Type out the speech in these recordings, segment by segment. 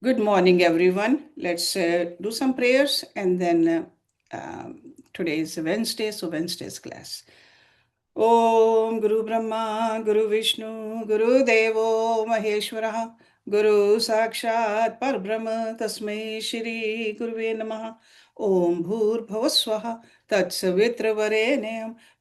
Good morning, everyone. Let's do some prayers and then today is Wednesday, so Wednesday's class. Om Guru Brahma, Guru Vishnu, Guru Devo Maheshwara, Guru Sakshat Parbrahma, Tasmai Shri Guruve Namaha. Om Bhur Bhavaswaha, Tatsavitra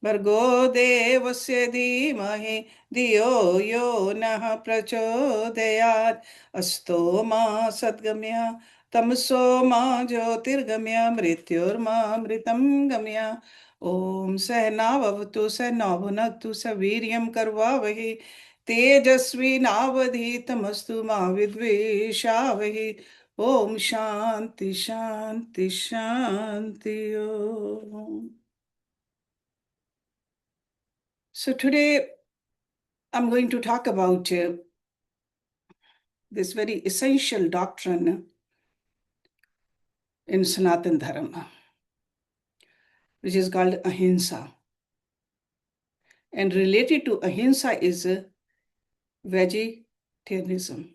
Bhargo Devasya Dhimahi, Diyo Yo Nah Prachodayat, Asto Ma Sadgamya, Tamso Ma Jyotirgamya, Mrityurma Mritam Gamya. ओम सहनावतु सहनौभुनक्तु सवीर्यं कर्वावहि तेजस्वी नावधीतमस्तु मा विद्विषावहि ओम शांति शांति Shanti Om. So today I'm going to talk about this very essential doctrine in Sanatan Dharam, which is called Ahimsa. And related to Ahimsa is vegetarianism.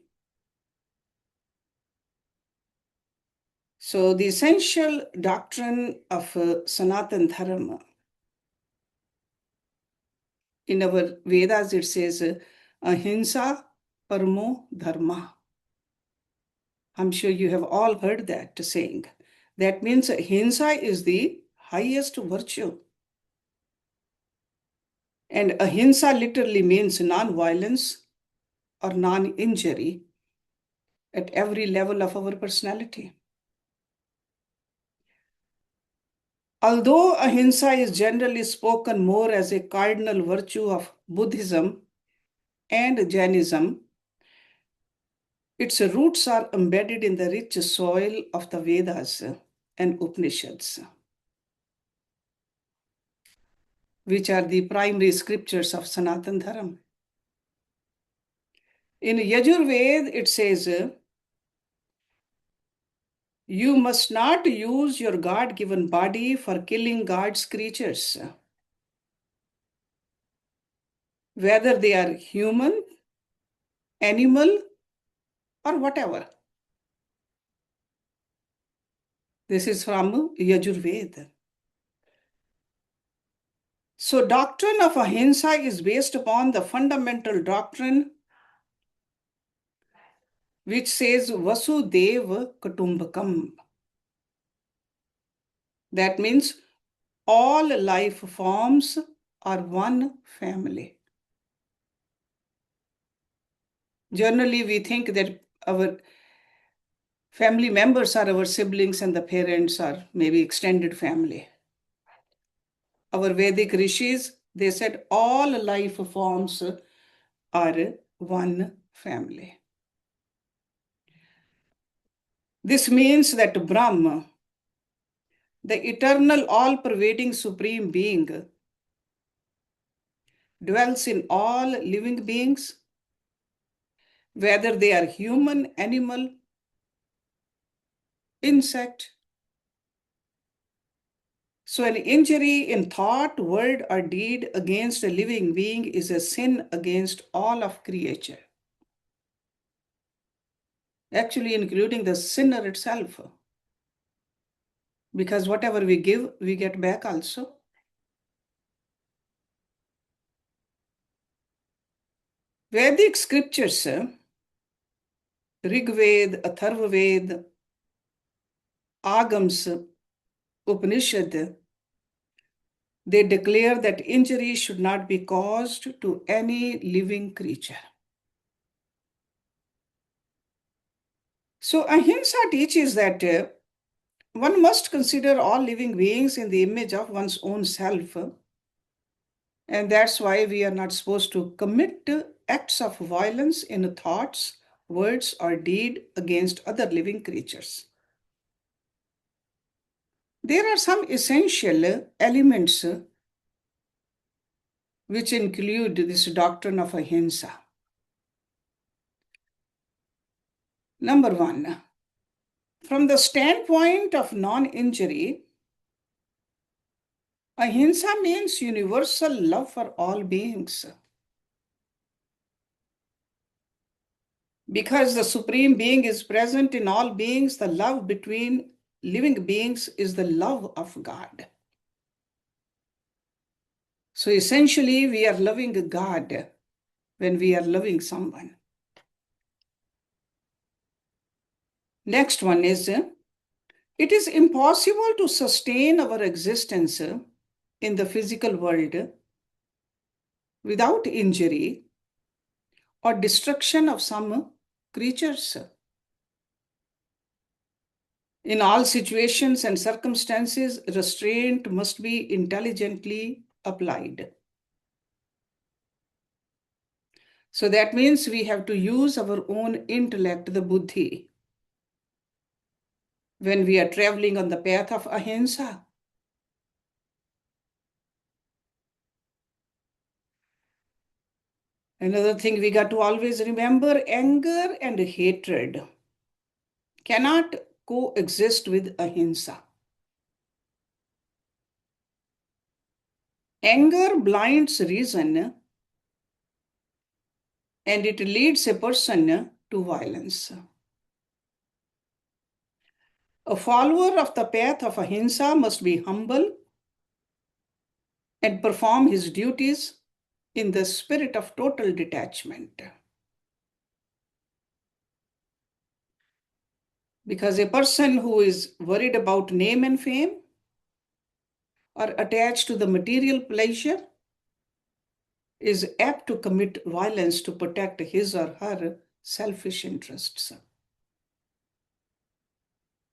So the essential doctrine of Sanatan Dharma, in our Vedas it says Ahimsa Paramo Dharma. I'm sure you have all heard that saying. That means Ahimsa is the highest virtue. And Ahimsa literally means non-violence or non-injury at every level of our personality. Although Ahimsa is generally spoken more as a cardinal virtue of Buddhism and Jainism, its roots are embedded in the rich soil of the Vedas and Upanishads, which are the primary scriptures of Sanatan Dharam. In Yajurved, it says, you must not use your God-given body for killing God's creatures, whether they are human, animal, or whatever. This is from Yajurved. So doctrine of Ahimsa is based upon the fundamental doctrine which says Vasudeva Kutumbakam. That means all life forms are one family. Generally, we think that our family members are our siblings and the parents are maybe extended family. Our Vedic rishis, they said all life forms are one family. This means that Brahma, the eternal, all-pervading supreme being, dwells in all living beings, whether they are human, animal, insect. So an injury in thought, word, or deed against a living being is a sin against all of creature, actually including the sinner itself. Because whatever we give, we get back also. Vedic scriptures, Rig Veda, Atharva Veda, Agams, Upanishad, they declare that injury should not be caused to any living creature. So Ahimsa teaches that one must consider all living beings in the image of one's own self. And that's why we are not supposed to commit acts of violence in thoughts, words, or deed against other living creatures. There are some essential elements which include this doctrine of Ahimsa. Number one, from the standpoint of non-injury, Ahimsa means universal love for all beings. Because the Supreme Being is present in all beings, the love between living beings is the love of God. So essentially, we are loving God when we are loving someone. Next one is, it is impossible to sustain our existence in the physical world without injury or destruction of some creatures. In all situations and circumstances, restraint must be intelligently applied. So that means we have to use our own intellect, the buddhi, when we are traveling on the path of ahimsa. Another thing we got to always remember, anger and hatred cannot coexist with ahimsa. Anger blinds reason and it leads a person to violence. A follower of the path of ahimsa must be humble and perform his duties in the spirit of total detachment. Because a person who is worried about name and fame or attached to the material pleasure is apt to commit violence to protect his or her selfish interests.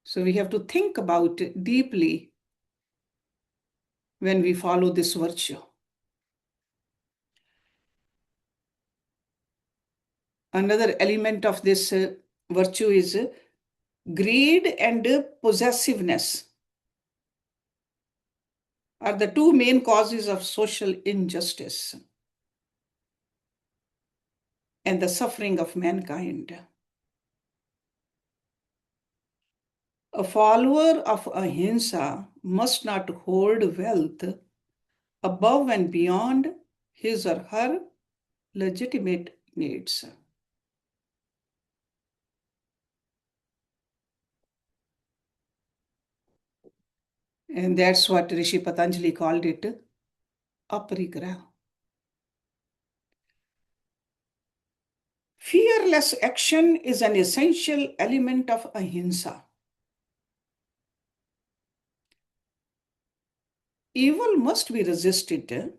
So we have to think about it deeply when we follow this virtue. Another element of this virtue is greed and possessiveness are the two main causes of social injustice and the suffering of mankind. A follower of ahimsa must not hoard wealth above and beyond his or her legitimate needs. And that's what Rishi Patanjali called it, aparigraha. Fearless action is an essential element of ahimsa. Evil must be resisted,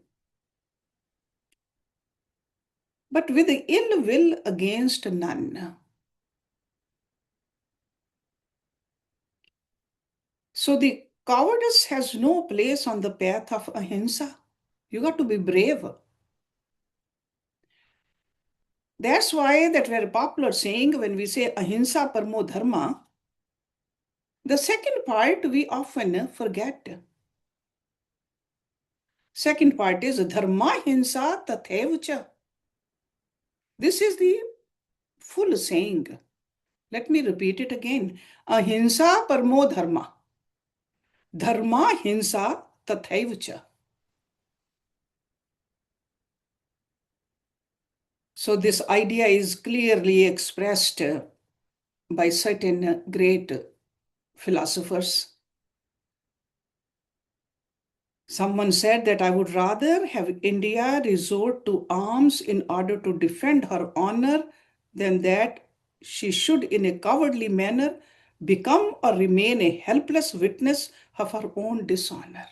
but with ill will against none. So the cowardice has no place on the path of ahimsa. You got to be brave. That's why that very popular saying when we say Ahimsa Paramo Dharma, the second part we often forget. Second part is DharmaHimsa Tathaivacha. This is the full saying. Let me repeat it again. Ahimsa Paramo Dharma. DharmaHimsa Tathaivacha. So this idea is clearly expressed by certain great philosophers. Someone said that I would rather have India resort to arms in order to defend her honor than that she should, in a cowardly manner, become or remain a helpless witness of her own dishonor.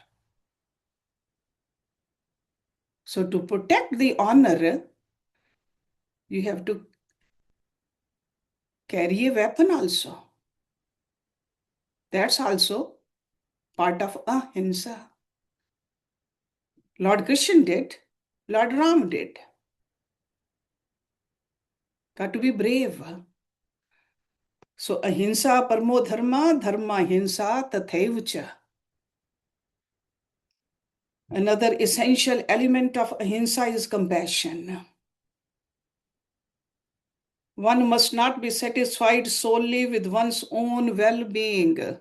So, to protect the honor, you have to carry a weapon also. That's also part of ahimsa. Lord Krishna did, Lord Ram did. Got to be brave. So ahimsa paramo dharma, dharma hinsa tathaivacha. Another essential element of ahimsa is compassion. One must not be satisfied solely with one's own well-being.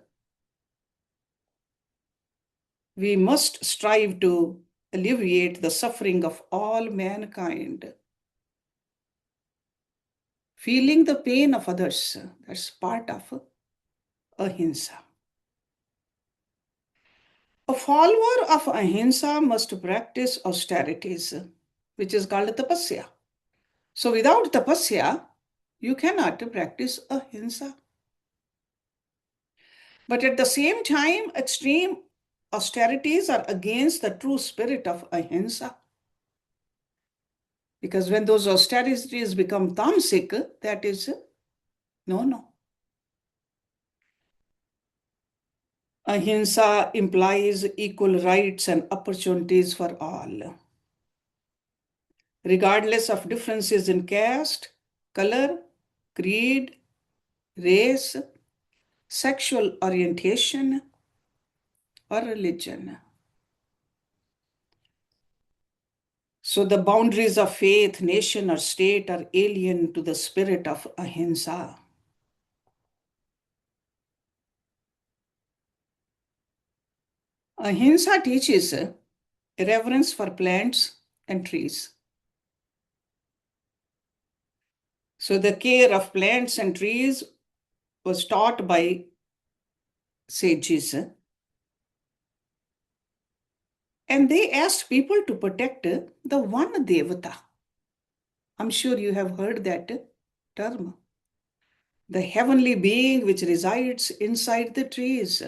We must strive to alleviate the suffering of all mankind. feeling the pain of others. That's part of ahimsa. A follower of ahimsa must practice austerities, which is called tapasya. So without tapasya, you cannot practice ahimsa. But at the same time, extreme austerities are against the true spirit of ahimsa. Because when those austerities become tamasic, that is no. Ahimsa implies equal rights and opportunities for all, regardless of differences in caste, color, creed, race, sexual orientation, or religion. So the boundaries of faith, nation, or state are alien to the spirit of ahimsa. Ahimsa teaches reverence for plants and trees. So the care of plants and trees was taught by sages. And they asked people to protect the one devata. I'm sure you have heard that term. The heavenly being which resides inside the trees.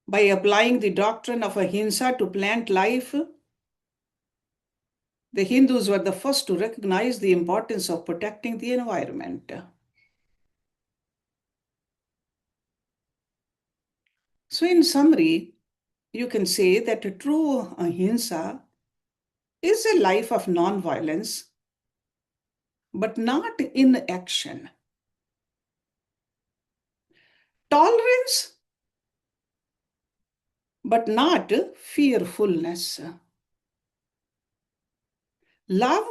By applying the doctrine of ahimsa to plant life, the Hindus were the first to recognize the importance of protecting the environment. So in summary, you can say that a true ahimsa is a life of non-violence, but not inaction. Tolerance, but not fearfulness. Love,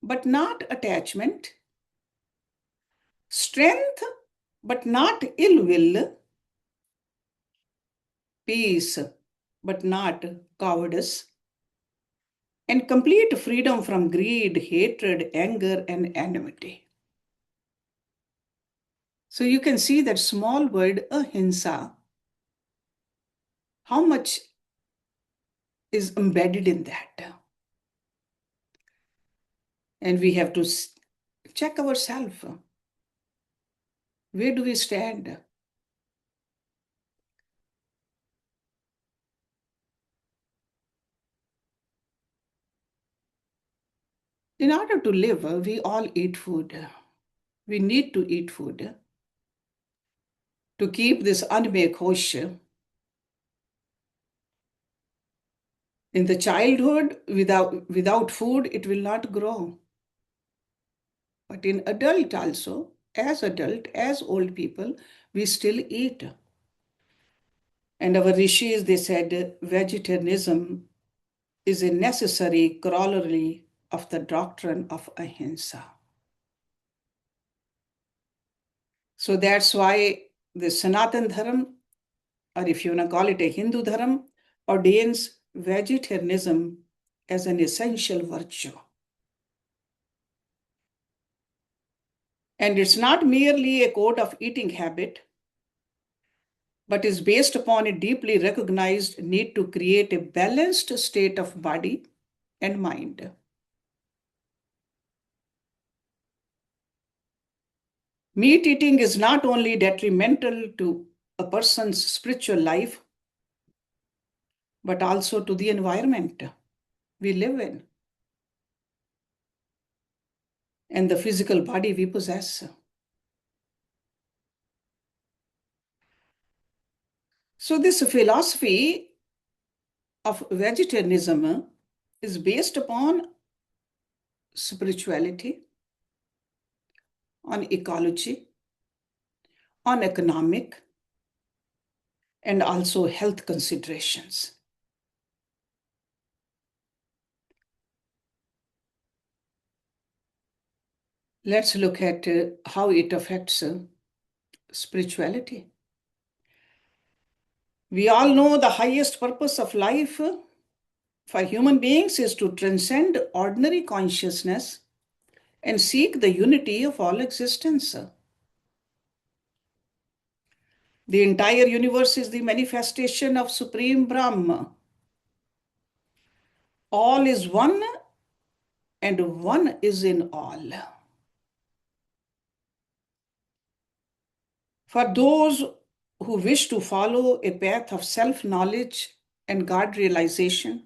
but not attachment. Strength, but not ill will. Peace, but not cowardice. And complete freedom from greed, hatred, anger, and enmity. So you can see that small word ahimsa, how much is embedded in that. And we have to check ourselves. Where do we stand? In order to live, we all eat food. We need to eat food to keep this anime kosher. In the childhood, without food, it will not grow. But in adult also, as old people, we still eat. And our rishis, they said, vegetarianism is a necessary corollary of the doctrine of ahimsa. So that's why the Sanatan Dharam, or if you want to call it a Hindu Dharam, ordains vegetarianism as an essential virtue. And it's not merely a code of eating habit, but is based upon a deeply recognized need to create a balanced state of body and mind. Meat eating is not only detrimental to a person's spiritual life, but also to the environment we live in and the physical body we possess. So this philosophy of vegetarianism is based upon spirituality, on ecology, on economic, and also health considerations. Let's look at how it affects spirituality. We all know the highest purpose of life for human beings is to transcend ordinary consciousness and seek the unity of all existence. The entire universe is the manifestation of Supreme Brahma. All is one, and one is in all. For those who wish to follow a path of self-knowledge and God realization,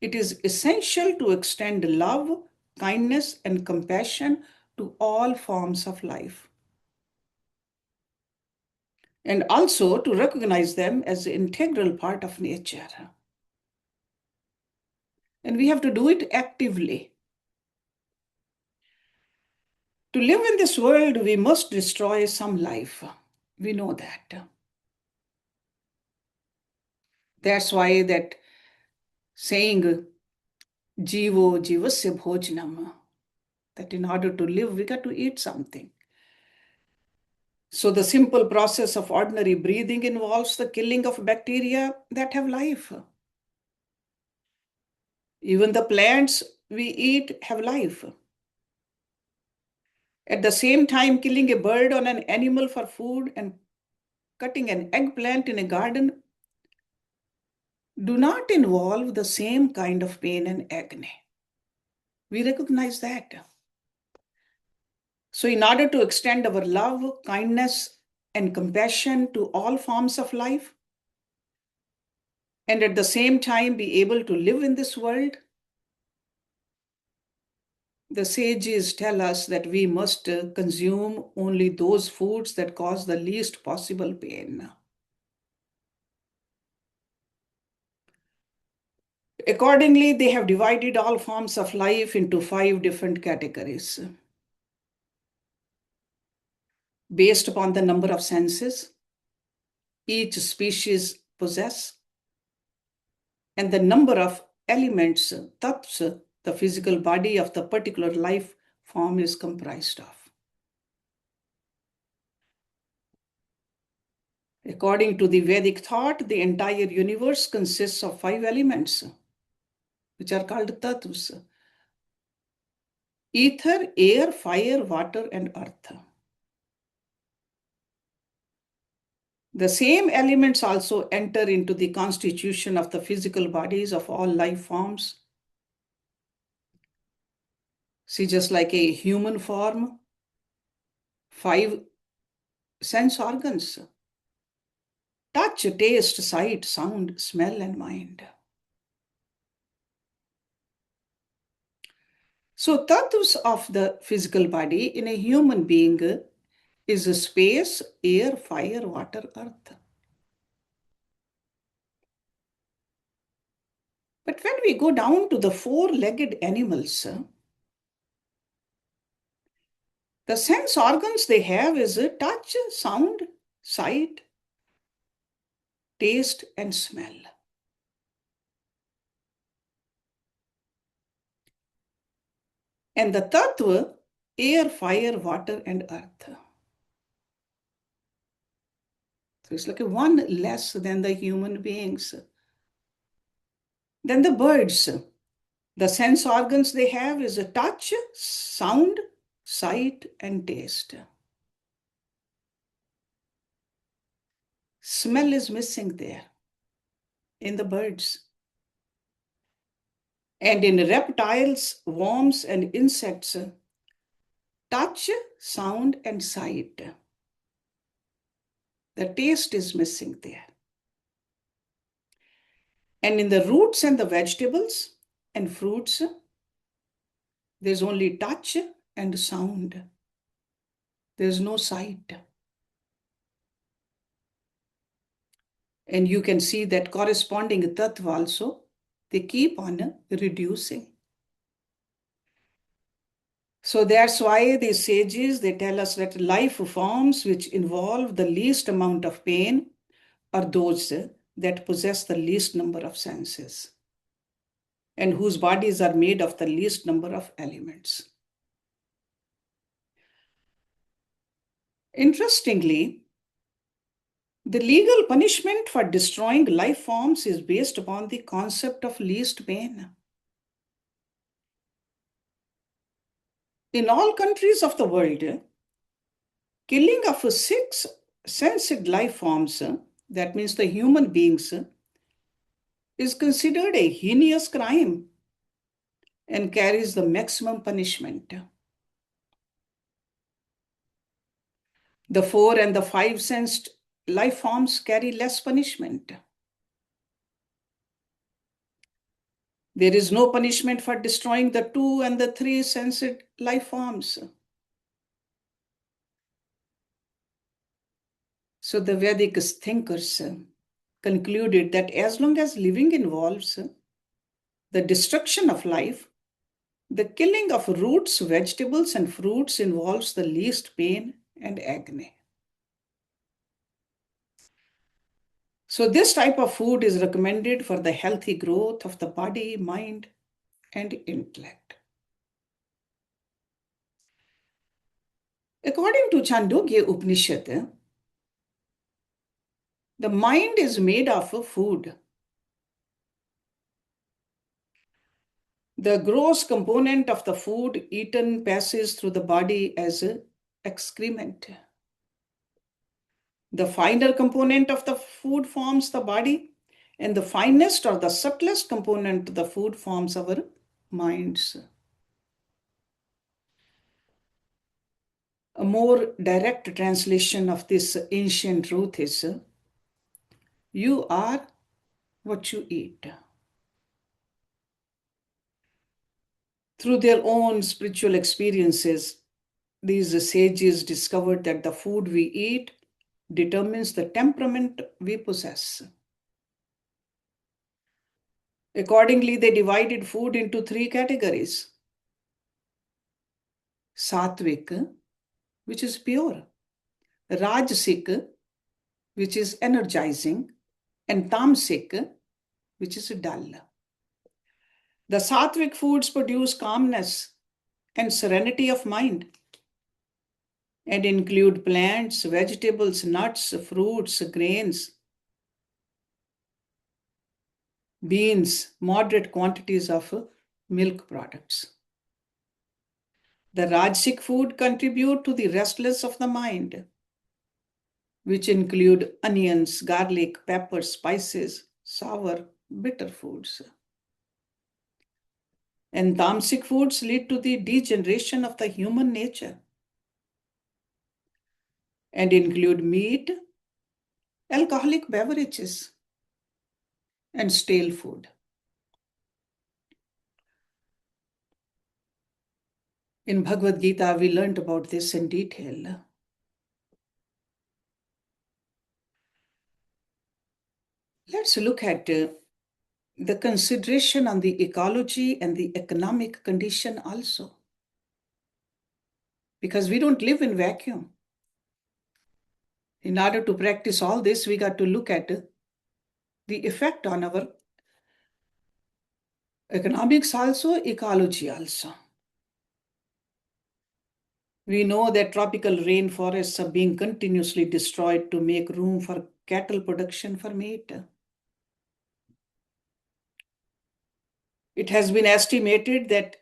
it is essential to extend love, kindness, and compassion to all forms of life, and also to recognize them as an integral part of nature. And we have to do it actively. To live in this world, we must destroy some life. We know that. That's why that saying, Jivo Jivasya Bhojanam, that in order to live, we got to eat something. So the simple process of ordinary breathing involves the killing of bacteria that have life. Even the plants we eat have life. At the same time, killing a bird or an animal for food and cutting an eggplant in a garden do not involve the same kind of pain and agony. We recognize that. So in order to extend our love, kindness, and compassion to all forms of life, and at the same time be able to live in this world, the sages tell us that we must consume only those foods that cause the least possible pain. Accordingly, they have divided all forms of life into 5 different categories based upon the number of senses each species possess and the number of elements, tattvas, the physical body of the particular life form is comprised of. According to the Vedic thought, the entire universe consists of 5 elements, which are called tattvas: ether, air, fire, water, and earth. The same elements also enter into the constitution of the physical bodies of all life forms. See, just like a human form, 5 sense organs: touch, taste, sight, sound, smell, and mind. So, tattvas of the physical body in a human being is space, air, fire, water, earth. But when we go down to the 4-legged animals, the sense organs they have is touch, sound, sight, taste, and smell. And the tattva, air, fire, water, and earth. So it's like one less than the human beings. Then the birds, the sense organs they have is a touch, sound, sight, and taste. Smell is missing there in the birds. And in reptiles, worms, and insects, touch, sound, and sight. The taste is missing there. And in the roots and the vegetables and fruits, there's only touch and sound. There's no sight. And you can see that corresponding tattva also, they keep on reducing. So that's why the sages, they tell us that life forms which involve the least amount of pain are those that possess the least number of senses and whose bodies are made of the least number of elements. Interestingly, the legal punishment for destroying life forms is based upon the concept of least pain. In all countries of the world, killing of six sensed life forms, that means the human beings, is considered a heinous crime and carries the maximum punishment. The four and the five sensed life forms carry less punishment. There is no punishment for destroying the two and the three sensed life forms. So the Vedic thinkers concluded that as long as living involves the destruction of life, the killing of roots, vegetables, and fruits involves the least pain and agony. So this type of food is recommended for the healthy growth of the body, mind, and intellect. According to Chandogya Upanishad, the mind is made of food. The gross component of the food eaten passes through the body as excrement. The finer component of the food forms the body, and the finest or the subtlest component of the food forms our minds. A more direct translation of this ancient truth is, you are what you eat. Through their own spiritual experiences, these sages discovered that the food we eat determines the temperament we possess. Accordingly, they divided food into three categories. Sattvic, which is pure, Rajasic, which is energizing, and Tamasic, which is dull. The Sattvic foods produce calmness and serenity of mind and include plants, vegetables, nuts, fruits, grains, beans, moderate quantities of milk products. The Rajasic food contribute to the restlessness of the mind, which include onions, garlic, pepper, spices, sour, bitter foods. And tamasic foods lead to the degeneration of the human nature and include meat, alcoholic beverages, and stale food. In Bhagavad Gita, we learned about this in detail. Let's look at the consideration on the ecology and the economic condition also. Because we don't live in vacuum. In order to practice all this, we got to look at the effect on our economics also, ecology also. We know that tropical rainforests are being continuously destroyed to make room for cattle production for meat. It has been estimated that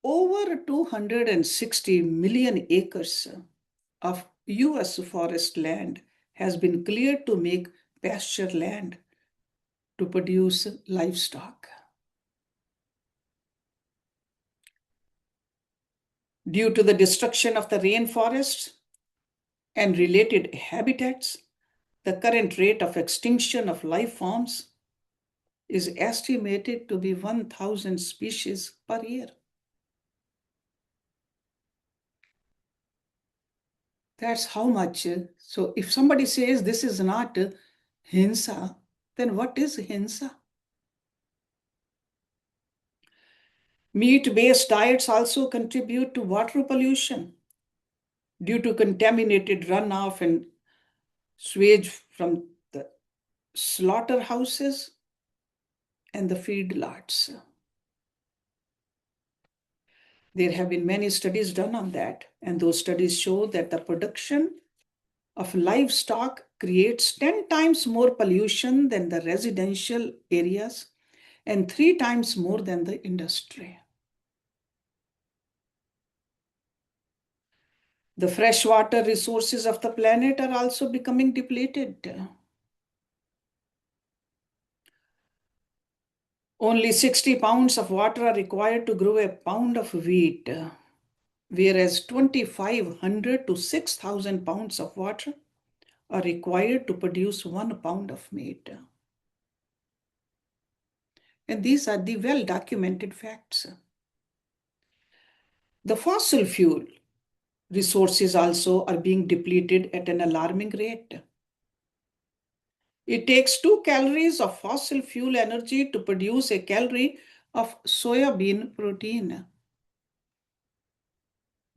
over 260 million acres of US forest land has been cleared to make pasture land to produce livestock. Due to the destruction of the rainforests and related habitats, the current rate of extinction of life forms is estimated to be 1,000 species per year. That's how much. So if somebody says this is not Himsa, then what is Himsa? Meat-based diets also contribute to water pollution due to contaminated runoff and sewage from the slaughterhouses and the feedlots. There have been many studies done on that, and those studies show that the production of livestock creates 10 times more pollution than the residential areas and 3 times more than the industry. The freshwater resources of the planet are also becoming depleted. Only 60 pounds of water are required to grow a pound of wheat, whereas 2,500 to 6,000 pounds of water are required to produce 1 pound of meat. And these are the well-documented facts. The fossil fuel resources also are being depleted at an alarming rate. It takes 2 calories of fossil fuel energy to produce a calorie of soybean protein.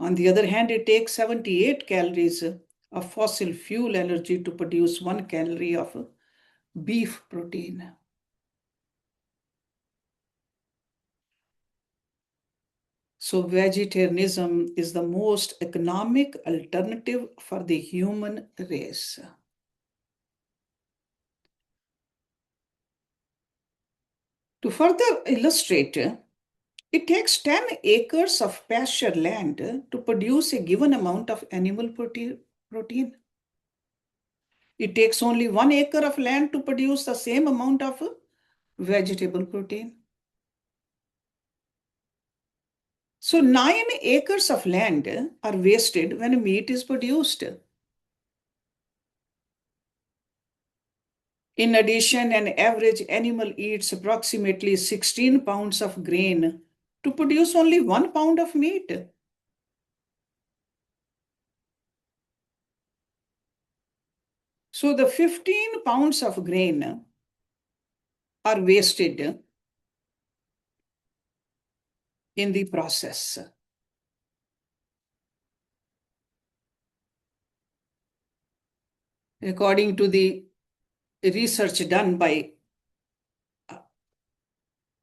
On the other hand, it takes 78 calories of fossil fuel energy to produce 1 calorie of beef protein. So vegetarianism is the most economic alternative for the human race. To further illustrate, it takes 10 acres of pasture land to produce a given amount of animal protein. It takes only 1 acre of land to produce the same amount of vegetable protein. So 9 acres of land are wasted when meat is produced. In addition, an average animal eats approximately 16 pounds of grain to produce only 1 pound of meat. So the 15 pounds of grain are wasted in the process. According to the research done by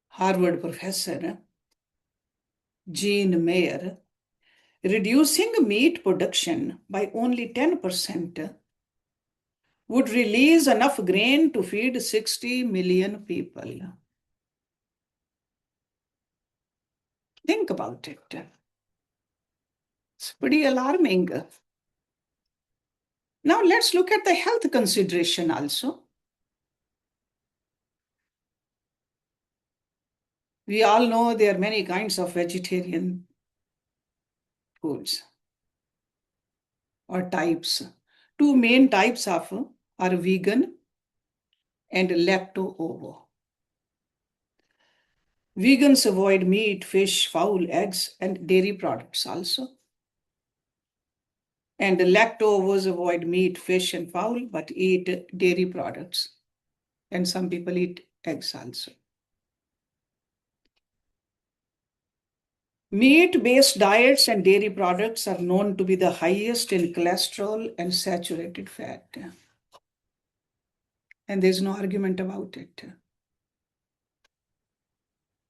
Harvard professor Jean Mayer, reducing meat production by only 10% would release enough grain to feed 60 million people. Think about it. It's pretty alarming. Now let's look at the health consideration also. We all know there are many kinds of vegetarian foods or types. 2 main types of are vegan and lacto-ovo. Vegans avoid meat, fish, fowl, eggs, and dairy products also. And the lacto-ovos avoid meat, fish, and fowl, but eat dairy products. And some people eat eggs also. Meat-based diets and dairy products are known to be the highest in cholesterol and saturated fat. And there's no argument about it.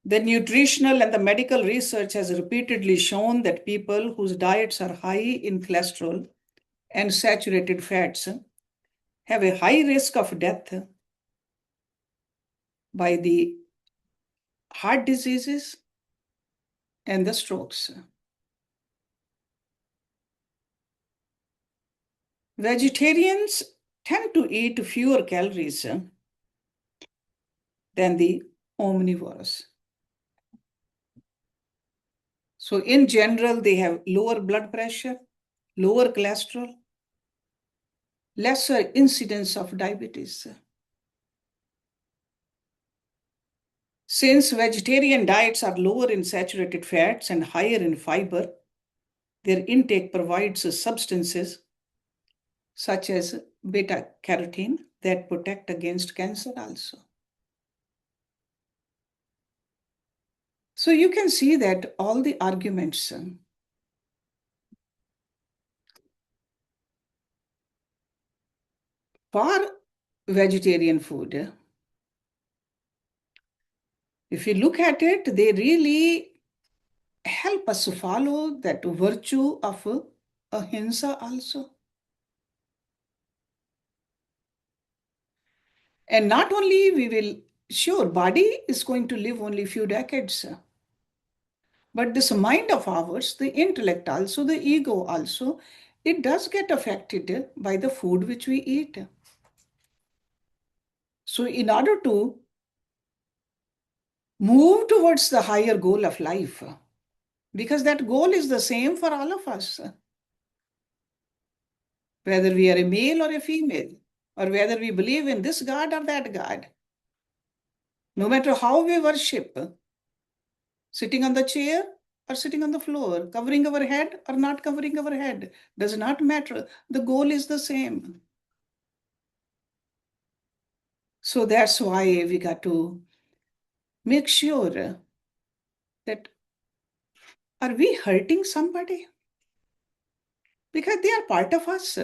The nutritional and the medical research has repeatedly shown that people whose diets are high in cholesterol and saturated fats have a high risk of death by the heart diseases and the strokes. Vegetarians tend to eat fewer calories than the omnivores. So in general, they have lower blood pressure, lower cholesterol, lesser incidence of diabetes. Since vegetarian diets are lower in saturated fats and higher in fiber, their intake provides substances such as beta carotene that protect against cancer also. So you can see that all the arguments for vegetarian food, if you look at it, they really help us to follow that virtue of ahimsa also. And not only we will, sure, body is going to live only a few decades, But this mind of ours, the intellect also, the ego also, it does get affected by the food which we eat. So in order to move towards the higher goal of life, because that goal is the same for all of us, whether we are a male or a female, or whether we believe in this God or that God, no matter how we worship, sitting on the chair or sitting on the floor, covering our head or not covering our head, does not matter. The goal is the same. So that's why we got to make sure that are we hurting somebody? Because they are part of us.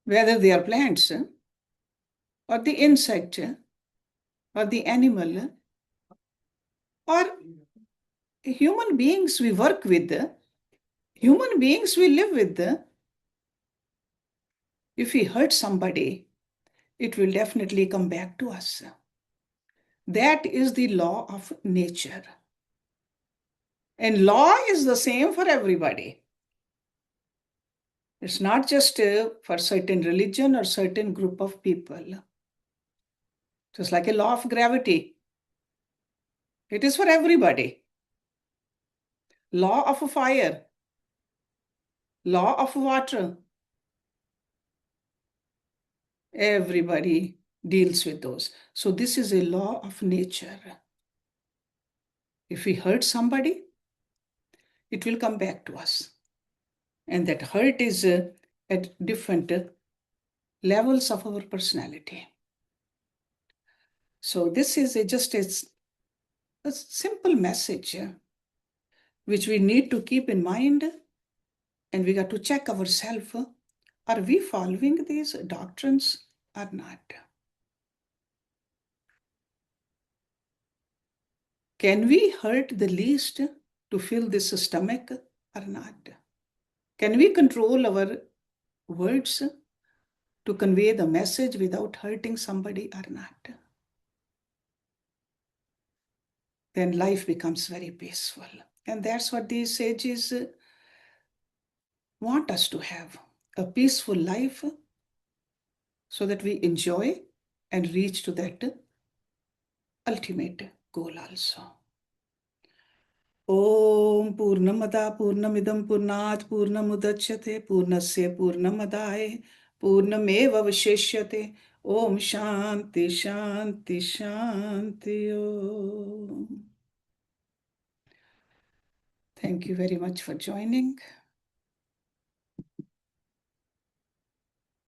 Whether they are plants or the insect or the animal or human beings we work with, human beings we live with, if we hurt somebody, it will definitely come back to us. That is the law of nature. And law is the same for everybody. It's not just for certain religion or certain group of people. Just like a law of gravity. It is for everybody. Law of fire. Law of water. Everybody deals with those. So this is a law of nature. If we hurt somebody, it will come back to us. And that hurt is at different levels of our personality. So this is just a simple message which we need to keep in mind, and we got to check ourselves. Are we following these doctrines or not? Can we hurt the least to fill this stomach or not? Can we control our words to convey the message without hurting somebody or not? Then life becomes very peaceful. And that's what these sages want us to have, a peaceful life, so that we enjoy and reach to that ultimate goal also. Om Purnamada Purnamidam Purnat Purnamudachyate Purnasya Purnamadaye Purnameva Vashishyate. Om Shanti Shanti Shanti Om. Thank you very much for joining.